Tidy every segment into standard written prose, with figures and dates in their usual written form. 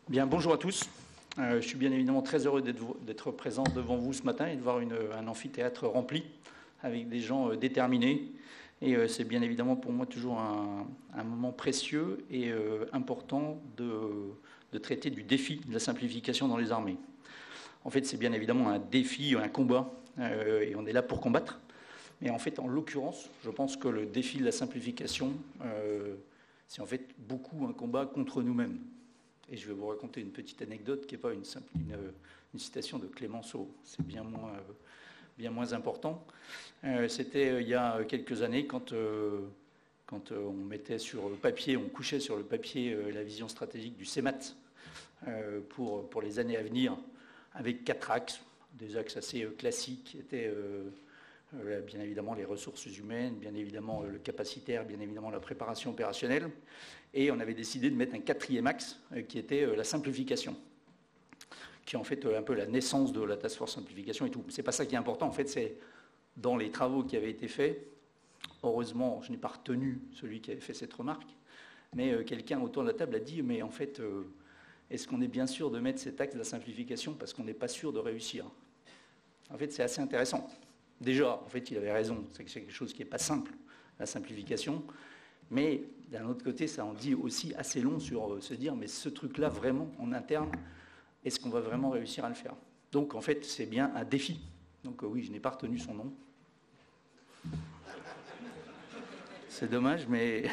Bien, bonjour à tous. Je suis bien évidemment très heureux d'être présent devant vous ce matin et de voir un amphithéâtre rempli avec des gens déterminés. Et c'est bien évidemment pour moi toujours un moment précieux et important de traiter du défi de la simplification dans les armées. En fait, c'est bien évidemment un défi, un combat, et on est là pour combattre. Mais en fait, en l'occurrence, je pense que le défi de la simplification, c'est en fait beaucoup un combat contre nous-mêmes. Et je vais vous raconter une petite anecdote qui n'est pas une citation de Clémenceau. C'est bien moins important. C'était il y a quelques années quand on mettait sur le papier, on couchait sur le papier la vision stratégique du CEMAT pour les années à venir, avec 4 axes, des axes assez classiques qui étaient bien évidemment les ressources humaines, bien évidemment le capacitaire, bien évidemment la préparation opérationnelle. Et on avait décidé de mettre un 4e axe qui était la simplification, qui est en fait un peu la naissance de la task force simplification et tout. C'est pas ça qui est important, en fait, c'est dans les travaux qui avaient été faits. Heureusement, je n'ai pas retenu celui qui avait fait cette remarque, mais quelqu'un autour de la table a dit, mais en fait, est-ce qu'on est bien sûr de mettre cet axe de la simplification parce qu'on n'est pas sûr de réussir? En fait, c'est assez intéressant. Déjà, en fait, il avait raison, c'est quelque chose qui n'est pas simple, la simplification. Mais d'un autre côté, ça en dit aussi assez long sur se dire, mais ce truc-là, vraiment, en interne, est-ce qu'on va vraiment réussir à le faire? Donc, en fait, c'est bien un défi. Donc, oui, je n'ai pas retenu son nom. C'est dommage, mais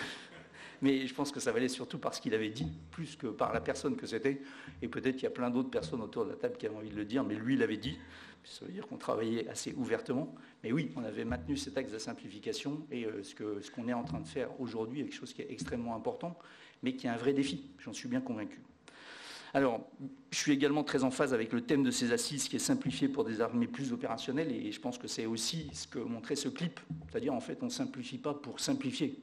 je pense que ça valait surtout par ce qu'il avait dit, plus que par la personne que c'était. Et peut-être qu'il y a plein d'autres personnes autour de la table qui avaient envie de le dire, mais lui, il l'avait dit. Ça veut dire qu'on travaillait assez ouvertement. Mais oui, on avait maintenu cet axe de simplification et ce qu'on est en train de faire aujourd'hui est quelque chose qui est extrêmement important, mais qui est un vrai défi. J'en suis bien convaincu. Alors, je suis également très en phase avec le thème de ces assises qui est simplifié pour des armées plus opérationnelles et je pense que c'est aussi ce que montrait ce clip. C'est-à-dire, en fait, on ne simplifie pas pour simplifier.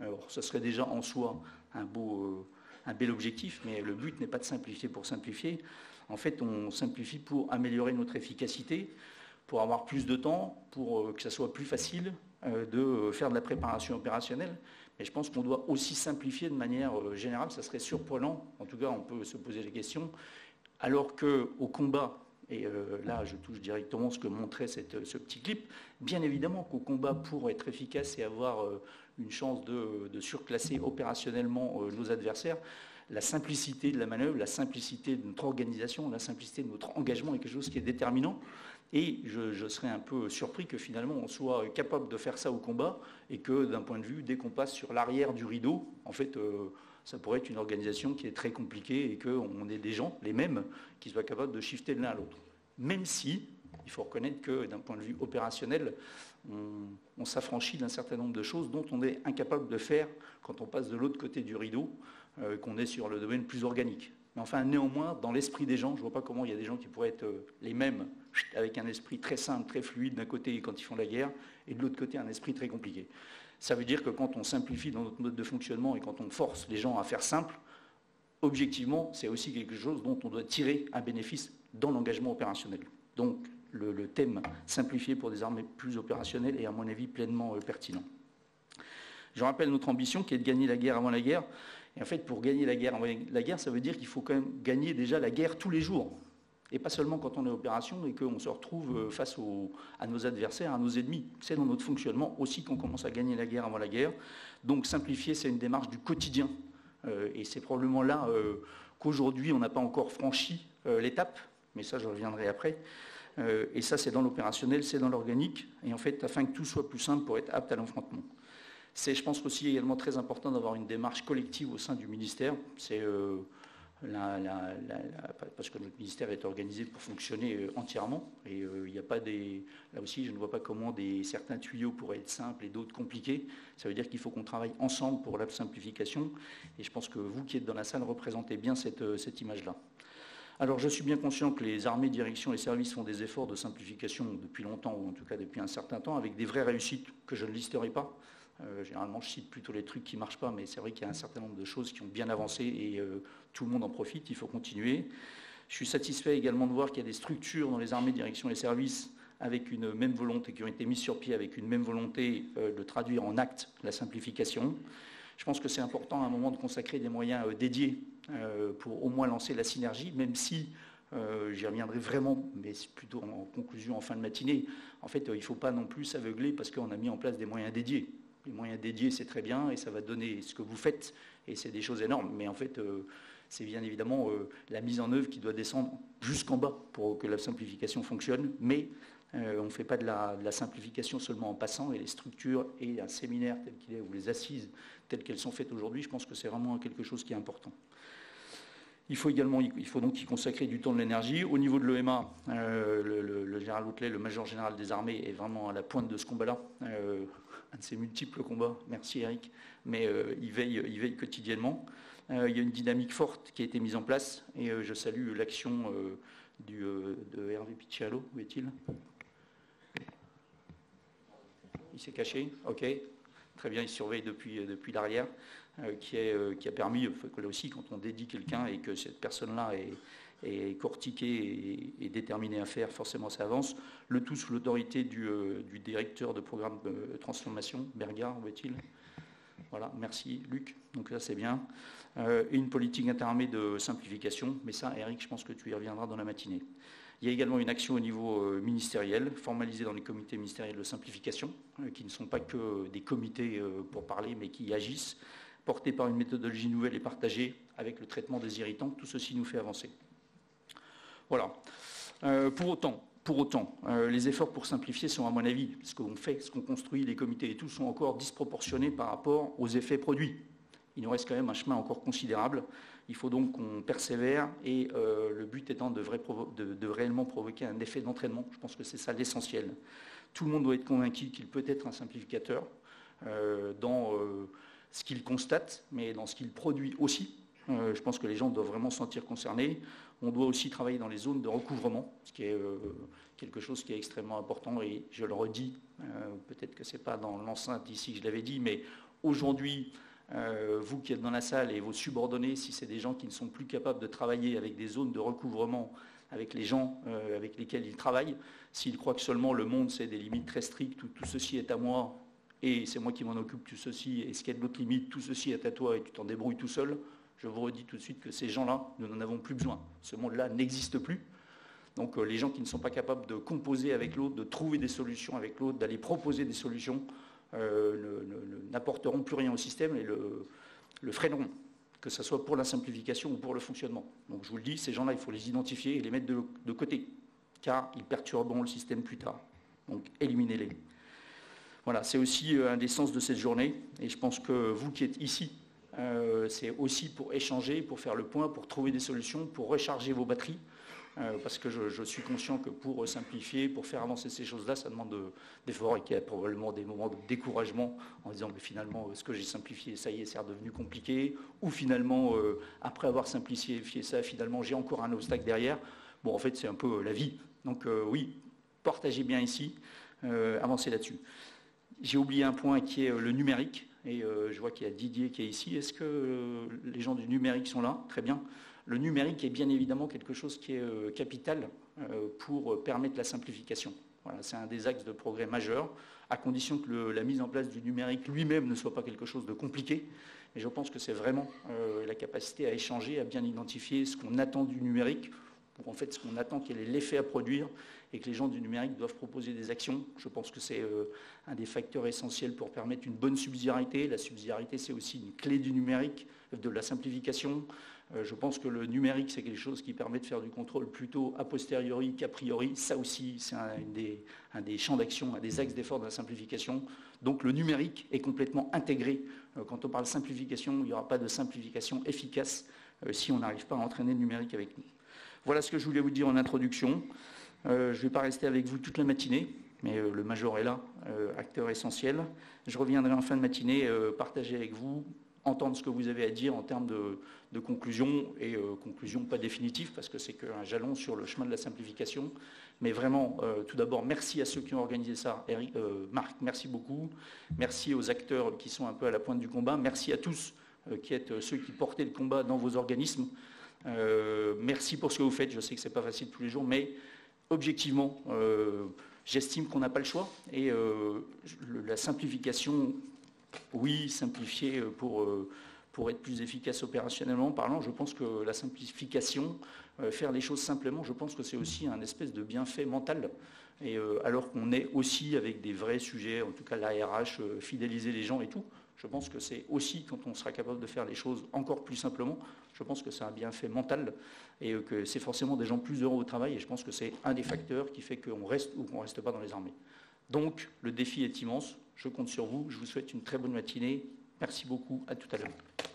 Alors, ce serait déjà en soi un bel objectif, mais le but n'est pas de simplifier pour simplifier. En fait, on simplifie pour améliorer notre efficacité, pour avoir plus de temps, pour que ça soit plus facile de faire de la préparation opérationnelle. Mais je pense qu'on doit aussi simplifier de manière générale. Ça serait surprenant, en tout cas, on peut se poser les questions, alors qu'au combat, et là, je touche directement ce que montrait ce petit clip, bien évidemment qu'au combat, pour être efficace et avoir une chance de surclasser opérationnellement nos adversaires, la simplicité de la manœuvre, la simplicité de notre organisation, la simplicité de notre engagement est quelque chose qui est déterminant. Et je serais un peu surpris que finalement on soit capable de faire ça au combat et que d'un point de vue, dès qu'on passe sur l'arrière du rideau, en fait, ça pourrait être une organisation qui est très compliquée et qu'on ait des gens, les mêmes, qui soient capables de shifter de l'un à l'autre. Même si, il faut reconnaître que d'un point de vue opérationnel, on s'affranchit d'un certain nombre de choses dont on est incapable de faire quand on passe de l'autre côté du rideau, qu'on est sur le domaine plus organique. Mais enfin, néanmoins, dans l'esprit des gens, je ne vois pas comment il y a des gens qui pourraient être les mêmes, avec un esprit très simple, très fluide d'un côté quand ils font la guerre, et de l'autre côté un esprit très compliqué. Ça veut dire que quand on simplifie dans notre mode de fonctionnement et quand on force les gens à faire simple, objectivement, c'est aussi quelque chose dont on doit tirer un bénéfice dans l'engagement opérationnel. Donc, le thème simplifié pour des armées plus opérationnelles est à mon avis pleinement pertinent. Je rappelle notre ambition qui est de gagner la guerre avant la guerre. Et en fait, pour gagner la guerre avant la guerre, ça veut dire qu'il faut quand même gagner déjà la guerre tous les jours. Et pas seulement quand on est en opération et qu'on se retrouve face à nos adversaires, à nos ennemis. C'est dans notre fonctionnement aussi qu'on commence à gagner la guerre avant la guerre. Donc simplifier, c'est une démarche du quotidien. Et c'est probablement là qu'aujourd'hui, on n'a pas encore franchi l'étape. Mais ça, je reviendrai après. Et ça, c'est dans l'opérationnel, c'est dans l'organique. Et en fait, afin que tout soit plus simple pour être apte à l'affrontement. C'est, je pense, aussi également très important d'avoir une démarche collective au sein du ministère. C'est parce que notre ministère est organisé pour fonctionner entièrement. Et il n'y a pas là aussi, je ne vois pas comment certains tuyaux pourraient être simples et d'autres compliqués. Ça veut dire qu'il faut qu'on travaille ensemble pour la simplification. Et je pense que vous qui êtes dans la salle représentez bien cette image-là. Alors, je suis bien conscient que les armées, directions et services font des efforts de simplification depuis longtemps, ou en tout cas depuis un certain temps, avec des vraies réussites que je ne listerai pas. Généralement, je cite plutôt les trucs qui ne marchent pas, mais c'est vrai qu'il y a un certain nombre de choses qui ont bien avancé et tout le monde en profite, il faut continuer. Je suis satisfait également de voir qu'il y a des structures dans les armées, directions et services avec une même volonté, qui ont été mises sur pied avec une même volonté de traduire en actes la simplification. Je pense que c'est important à un moment de consacrer des moyens dédiés pour au moins lancer la synergie, même si j'y reviendrai vraiment, mais c'est plutôt en conclusion en fin de matinée. En fait, il ne faut pas non plus s'aveugler parce qu'on a mis en place des moyens dédiés. Les moyens dédiés, c'est très bien et ça va donner ce que vous faites et c'est des choses énormes. Mais en fait, c'est bien évidemment la mise en œuvre qui doit descendre jusqu'en bas pour que la simplification fonctionne. Mais on ne fait pas de la simplification seulement en passant, et les structures et un séminaire tel qu'il est ou les assises telles qu'elles sont faites aujourd'hui, je pense que c'est vraiment quelque chose qui est important. Il faut donc y consacrer du temps, de l'énergie. Au niveau de l'EMA, le général Outlet, le major général des armées, est vraiment à la pointe de ce combat-là, un de ses multiples combats. Merci Eric, mais il veille quotidiennement. Il y a une dynamique forte qui a été mise en place et je salue l'action de Hervé Piccialo. Où est-il ? Il s'est caché. Ok. Très bien, il surveille depuis l'arrière, qui a permis, que là aussi, quand on dédie quelqu'un et que cette personne-là est cortiquée et déterminée à faire, forcément ça avance. Le tout sous l'autorité du directeur de programme de transformation, Bergard, où est-il ? Voilà, merci Luc, donc là c'est bien. Et une politique interarmée de simplification, mais ça Eric, je pense que tu y reviendras dans la matinée. Il y a également une action au niveau ministériel, formalisée dans les comités ministériels de simplification, qui ne sont pas que des comités pour parler, mais qui agissent, portés par une méthodologie nouvelle et partagée avec le traitement des irritants. Tout ceci nous fait avancer. Voilà. Pour autant, les efforts pour simplifier sont, à mon avis, ce qu'on fait, ce qu'on construit, les comités et tout, sont encore disproportionnés par rapport aux effets produits. Il nous reste quand même un chemin encore considérable. Il faut donc qu'on persévère et le but étant de réellement provoquer un effet d'entraînement. Je pense que c'est ça l'essentiel. Tout le monde doit être convaincu qu'il peut être un simplificateur dans ce qu'il constate, mais dans ce qu'il produit aussi. Je pense que les gens doivent vraiment se sentir concernés. On doit aussi travailler dans les zones de recouvrement, ce qui est quelque chose qui est extrêmement important. Et je le redis, peut-être que ce n'est pas dans l'enceinte ici que je l'avais dit, mais aujourd'hui, vous qui êtes dans la salle et vos subordonnés, si c'est des gens qui ne sont plus capables de travailler avec des zones de recouvrement, avec les gens avec lesquels ils travaillent, s'ils croient que seulement le monde c'est des limites très strictes, tout ceci est à moi et c'est moi qui m'en occupe, tout ceci, et ce qu'il y a d'autres limites, tout ceci est à toi et tu t'en débrouilles tout seul, je vous redis tout de suite que ces gens-là, nous n'en avons plus besoin. Ce monde-là n'existe plus. Donc les gens qui ne sont pas capables de composer avec l'autre, de trouver des solutions avec l'autre, d'aller proposer des solutions, n'apporteront plus rien au système et le freineront, que ce soit pour la simplification ou pour le fonctionnement. Donc je vous le dis, ces gens-là, il faut les identifier et les mettre de côté, car ils perturberont le système plus tard. Donc éliminez-les. Voilà, c'est aussi un des sens de cette journée, et je pense que vous qui êtes ici, c'est aussi pour échanger, pour faire le point, pour trouver des solutions, pour recharger vos batteries, parce que je suis conscient que pour simplifier, pour faire avancer ces choses-là, ça demande d'efforts et qu'il y a probablement des moments de découragement en disant mais finalement ce que j'ai simplifié, ça y est, c'est redevenu compliqué, ou finalement après avoir simplifié ça, finalement j'ai encore un obstacle derrière. Bon, en fait, c'est un peu la vie. Donc oui, partagez bien ici, avancez là-dessus. J'ai oublié un point qui est le numérique, et je vois qu'il y a Didier qui est ici. Est-ce que les gens du numérique sont là ? Très bien. Le numérique est bien évidemment quelque chose qui est capital pour permettre la simplification. Voilà, c'est un des axes de progrès majeurs, à condition que la mise en place du numérique lui-même ne soit pas quelque chose de compliqué. Et je pense que c'est vraiment la capacité à échanger, à bien identifier ce qu'on attend du numérique, ou en fait ce qu'on attend, quel est l'effet à produire, et que les gens du numérique doivent proposer des actions. Je pense que c'est un des facteurs essentiels pour permettre une bonne subsidiarité. La subsidiarité, c'est aussi une clé du numérique, de la simplification. Je pense que le numérique, c'est quelque chose qui permet de faire du contrôle plutôt a posteriori qu'a priori. Ça aussi, c'est un des champs d'action, un des axes d'effort de la simplification. Donc le numérique est complètement intégré. Quand on parle simplification, il n'y aura pas de simplification efficace si on n'arrive pas à entraîner le numérique avec nous. Voilà ce que je voulais vous dire en introduction. Je ne vais pas rester avec vous toute la matinée, mais le major est là, acteur essentiel. Je reviendrai en fin de matinée partager avec vous, entendre ce que vous avez à dire en termes de conclusion, et conclusion pas définitive, parce que c'est qu'un jalon sur le chemin de la simplification. Mais vraiment, tout d'abord, merci à ceux qui ont organisé ça. Marc, merci beaucoup. Merci aux acteurs qui sont un peu à la pointe du combat. Merci à tous qui êtes ceux qui portaient le combat dans vos organismes. Merci pour ce que vous faites. Je sais que ce n'est pas facile tous les jours, mais objectivement, j'estime qu'on n'a pas le choix. Et la simplification, oui, simplifier pour pour être plus efficace opérationnellement parlant. Je pense que la simplification, faire les choses simplement, je pense que c'est aussi un espèce de bienfait mental. Et alors qu'on est aussi avec des vrais sujets, en tout cas la RH, fidéliser les gens et tout, je pense que c'est aussi, quand on sera capable de faire les choses encore plus simplement, je pense que c'est un bienfait mental et que c'est forcément des gens plus heureux au travail. Et je pense que c'est un des facteurs qui fait qu'on reste ou qu'on ne reste pas dans les armées. Donc, le défi est immense. Je compte sur vous. Je vous souhaite une très bonne matinée. Merci beaucoup. À tout à l'heure.